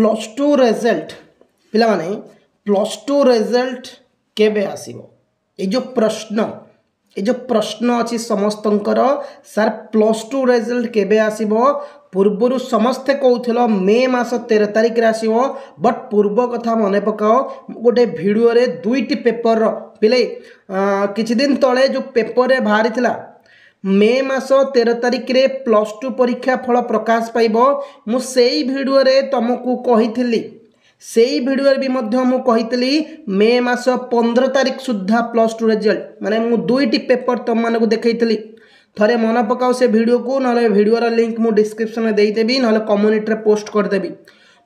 Plus two result पिला माने plus two result केबे आसीबो ये जो प्रश्न अच्छी समस्तंकर सर प्लस टू रिजल्ट केबे आसीबो पूर्वर समस्ते कहूल मे मास 13 तारिख रे आसीबो बट पूर्व कथा मन पकाओ गोटे वीडियो रे दुईटी पेपर पिले किछि दिन तले जो पेपर रे बाहरी थिला मे मास 13 तारिख रे प्लस टू परीक्षा फल प्रकाश पाइबो मु सेई वीडियो रे तुमको कहिथिली सेई वीडियो भी मध्य मु कहितली मे मास 15 तारिख सुद्धा प्लस टू रिजल्ट माने मु दुईटी पेपर तुम मानक देखैतली थरे मन पकाओ से वीडियो को ना वीडियो लिंक मु डिस्क्रिप्शन में देदेवी ना कम्युनिटी रे पोस्ट करदेवी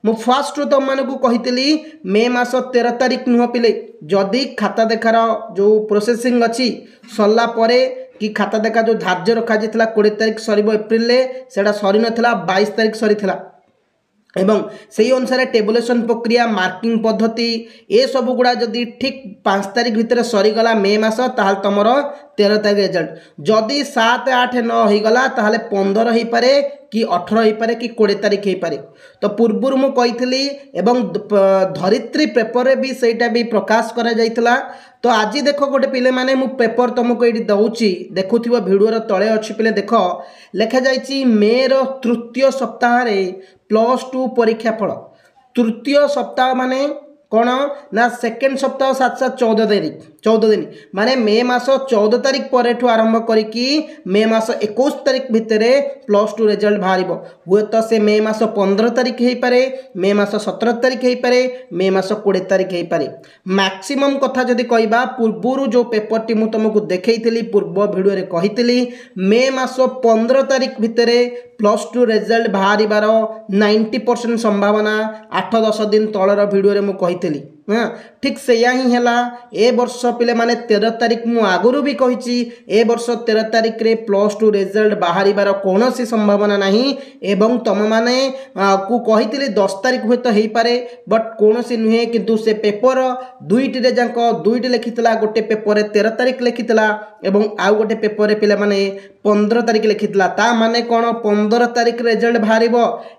मु फर्स्ट तुम मानक कहितली मे मास 13 तारिख नुह पिले जदि खाता देखार जो प्रोसेसिंग अच्छी सरला परे कि खाता देखा जो धार्य रखा 20 तारिख सर एप्रिल से सरी नाला 22 तारिख सरी एवं से अनुसार टेबुलेशन प्रक्रिया मार्किंग पद्धति ए सब गुड़ा जदि ठीक 5 तारिख भितर सरीगला मे मास ताल तुमर 13 तारिख रिजल्ट जदि 7, 8, 9 होगला ताल 15 हो पारे कि 18 हो पारे कि 20 तारिख हो पारे तो पूर्व मु कही एवं धरित्री पेपर भी सेटा भी प्रकाश करा जाइतला तो आज देख गोटे पिले माने मु पेपर तुमको ये दौची देखुव भिडियो तले अच्छी पिले देख लिखा जाइए मे रो तृतीय सप्ताह प्लस टू परीक्षा फल तृतीय सप्ताह माने कौन ना सेकेंड सप्ताह 7 14 दिन माने मे मास 14 तारिख पर आरंभ करी मे मास 21 तारिख भितर प्लस टू रिजल्ट बाहर हुए तो से मे मास 15 तारिख हो पारे मे मास 17 तारिख हो पारे मे मास 20 तारिख हो पारे मैक्सिमम कथा जदि कहबा पूर्वर जो पेपर टी मु तुमको देखैथिली पूर्व वीडियो रे कहिथिली मे मास 15 तारिख भितर प्लस टू रिजल्ट बाहर 90% संभावना 8-10 दिन तलर वीडियो रे मु कहिथिली हाँ ठीक से ही है ए वर्ष पिले माने 13 तारिख मु आगुरी भी कही ए वर्ष 13 तारिख रे प्लस टू रिजल्ट बाहर कौन सी संभावना नहीं एवं तुम माने को कही 10 तारिख हुए तो हो पारे बट कौन सी नुहे किंतु से पेपर दुईटी जाक दुईटी लिखिता गोटे पेपर 13 तारिख लिखिता एवं आउ गोटे पेपर पिले माने 15 तारिख लिखिता ता माने कौन 15 तारिख रिजल्ट बाहर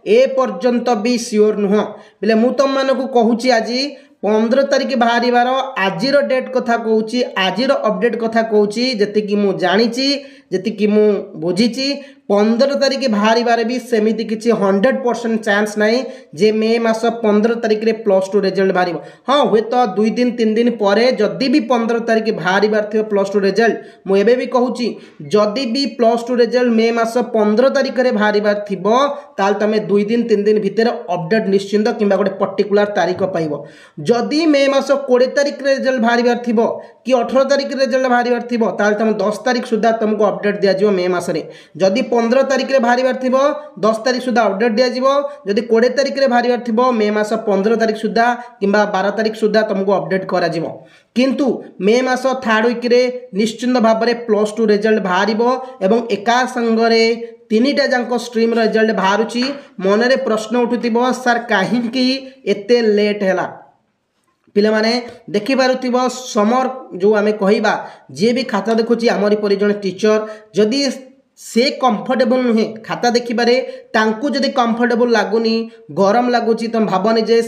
ए पर्यंत भी सियोर नुह बोले मु तुम मानक कहूँ आज 15 तारिख बाहर आज डेट कथा कहूँ आज अपडेट कथा कहूँ जी मु जानी जी मु बुझी 15 तारिख बाहर भी सेमिति किसी 100% चांस नहीं जे मे मास 15 तारिख रे प्लस टू रिजल्ट बाहर हाँ हुए तो 2 दिन 3 दिन पर जदि भी 15 तारिख बाहर थी प्लस टू रिजल्ट मुझे भी कहूँ जदि भी प्लस टू रिजल्ट मे मास 15 तारिख रे बाहर थी ताल तुम 2 दिन 3 दिन भितर अपडेट निश्चिंत कि गोटे पर्टिकुलर तारिख पाइब जदि मे मास 20 तारिख रिजल्ट बाहर थी कि 18 तारिख रिजल्ट बाहर थी ताल तुम 10 तारिख सुधा तुमको अपडेट दिज्व मे मासरे जदि 15 तारिख रे बाहर थी 10 तारिख सुधा अपडेट दिज्व जदि 20 तारिख रे बाहर थी मे मास 15 तारिख सुधा कि 12 तारिख सुधा तुमको अपडेट करा किंतु मे मास 3rd वीक रे निश्चिंत भाव में प्लस टू रिजल्ट बाहर एवं एका संगरे 3टा जाक स्ट्रीम रिजल्ट बाहर मनरे प्रश्न उठुथिबो सर कहीं एते लेट है पिले माने देखि पारुथिबो समर जो आमे कहिबा जे भी खाता देखुची आमरी परि जण टीचर जदि से कंफर्टेबल नुहे खाता देखिबारे तांकु जदि कंफर्टेबल लागुनी गरम लगुची तुम भावनी जे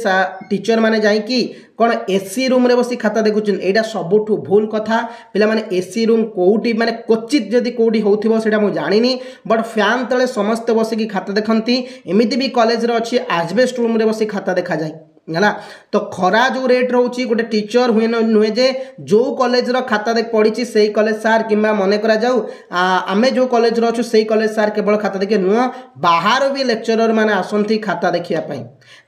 टीचर माने जाई कि कौन एसी रूम रे बसी खाता देखुचन एटा सबुठु भूल कथा पिला माने एसी रूम कोउटी माने क्वचित जदि कोउटी होउथिबो सेटा मु जानिनी बट फैन तले समस्त बसी की खाता देखंती एमिति भी कॉलेज रे अछि एस्बेस्ट रूम रे बसी खाता देखा जाय है तो खरा जो रेट रोचे गोटे टीचर हुए नुहे जे जो कॉलेज रो खाता देख पड़ी से कॉलेज सार कि मन करा जाऊ आमे जो कॉलेज रो से कॉलेज सार केवल खाता देखिए नुह बाहर भी लेक्चरर माने आसंती खाता देखिया पाई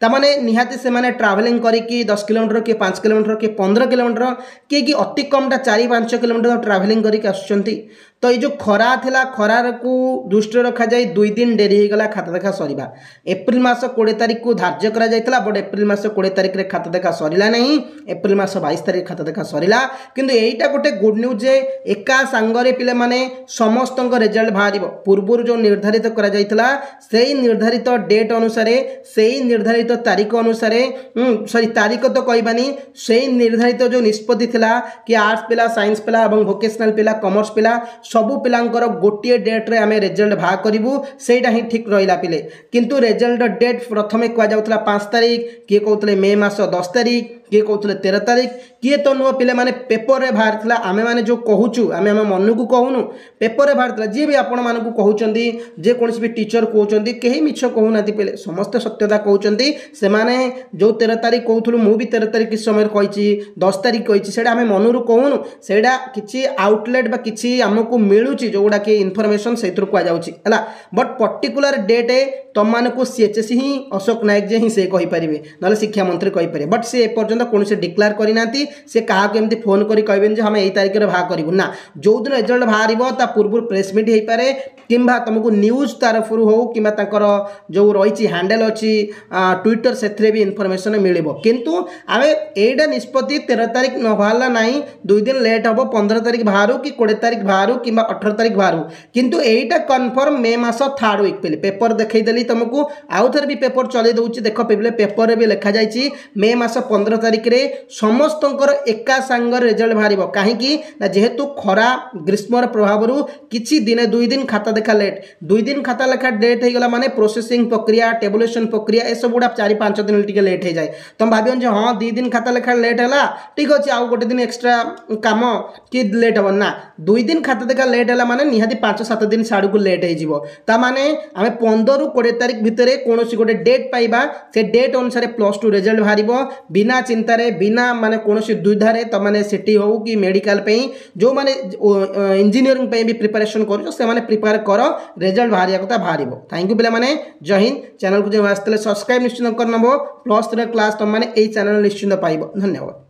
तामाने निहाती से माने ट्रैवलिंग करिकी 10 किलोमीटर के 5 किलोमीटर के 15 किलोमीटर कि अति कमटा 4-5 किलोमीटर ट्रैवलिंग करिक आसुचंती तो ये जो खरा थिला खरार को दृष्टि रखा जाए 2 दिन डेरी हो गला खाता देखा सरीबा एप्रिल मास 20 तारिख को धार्य करा जायतला बट एप्रिल मास 20 तारिख रे खाता देखा सरीला नहीं एप्रिल मास 22 तारिख खाता देखा सरीला किंतु एटा गोटे गुड न्यूज जे एका संगरे पिले माने समस्त रिजल्ट बाहरिबो पूर्व जो निर्धारित करा जायतला सेही निर्धारित डेट अनुसार सेही निर्धारित तारीख अनुसार सॉरी तारीख तो कहबानी सेही निर्धारित जो निष्पत्ति थिला कि आर्ट्स पिला साइंस पिला और वोकेशनल पिला कॉमर्स पिला सबु पिलांकर गोटे डेट्रे आम रिजल्ट बाहर करूँ सेटा ही ठीक रहा पिले किंतु रिजल्ट डेट प्रथम कहुला 5 तारिख किए कहते मे मास 10 तारिख किए कहते 13 तारिख किए तो नुह पिले माने पेपर रे बाहर आमे माने जो कहूचु आमे आम मन को कहूनु पेपर रे बाहर जी भी आपण मानक कहउचंदी जे कोनसी भी टीचर कहउचंदी केही मिछ कहउना पिले समस्त सत्यता कहउचंदी से माने जो 13 तारिख कहउथलु मु भी 13 तारिख किस समय कहिची 10 तारिख कहिची सेडा आमे मनरु कहउनु सेडा किछि आउटलेट बा किछि हमकु मिलुची जोडा के इन्फॉर्मेशन सेथुर कह जाउची हला बट पर्टिकुलर डेट तुम मानक सीएचएससी ही अशोक नायक जे ही से कहि परिबे नले शिक्षा मंत्री कहि परिबे बट से एपर्यंत कोनसे डिक्लेयर करिनांती से कहा केमती फोन करी कहबेन जे हम एई तारिख रे भा करिवु ना जो दिन रिजल्ट बाहरिबो ता पूर्व प्रेस मीट हो पारे किंबा तुमको न्यूज तरफ हो कि जो रही हैंडल अच्छी ट्विटर से भी इनफॉरमेशन मिलिबो किंतु आमे एटा निष्पत्ति 13 तारिख न बाहरला नहीं 2 दिन लेट हम 15 तारिख बाहर कि 20 तारिख बाहर कि 18 तारिख बाहर किंतु एटा कन्फर्म मे मास 3rd वीक पे पेपर देखईदेली तुमको आउ थे भी पेपर चलई दूसरी देख पे पेपर भी लिखा जाइए मे मास 15 तारिख रे समस्त एका सांगर रिजल्ट बाहर कहीं जेहेतु खरा ग्रीष्म प्रभाव किछि दिन 2 दिन खाता देखा लेट 2 दिन खाता लेखा डेट हो गला माने प्रोसेसिंग प्रक्रिया टेबुलेशन प्रक्रिया ए सब गुड़ा 4-5 दिन टिके लेट हो जाए तुम भाव जे हाँ 2 दिन खाता लेखा लेट है ठीक अच्छे आउ गोटे दिन एक्सट्रा काम कि लेट हे ना 2 दिन खाता देखा लेट है माने निहाती 5-7 दिन साड़ को लेट हो माने आम 15-20 तारिख भितर कौन गोटे डेट पाइबा से डेट अनुसार +2 रिजल्ट बाहर बिना चिंतार बिना माने कौन दुविधार तुमने सिटी हो कि मेडिकल जो माने इंजीनियरिंग भी प्रिपरेशन कर प्रिपेयर कर रिजल्ट बाहर कथा बाहर थैंक यू पे मैंने जय हिंद चैनल को जो आसते सब्सक्राइब निश्चित कर नब +3 क्लास तुम मैंने चैनल निश्चित पाइब धन्यवाद।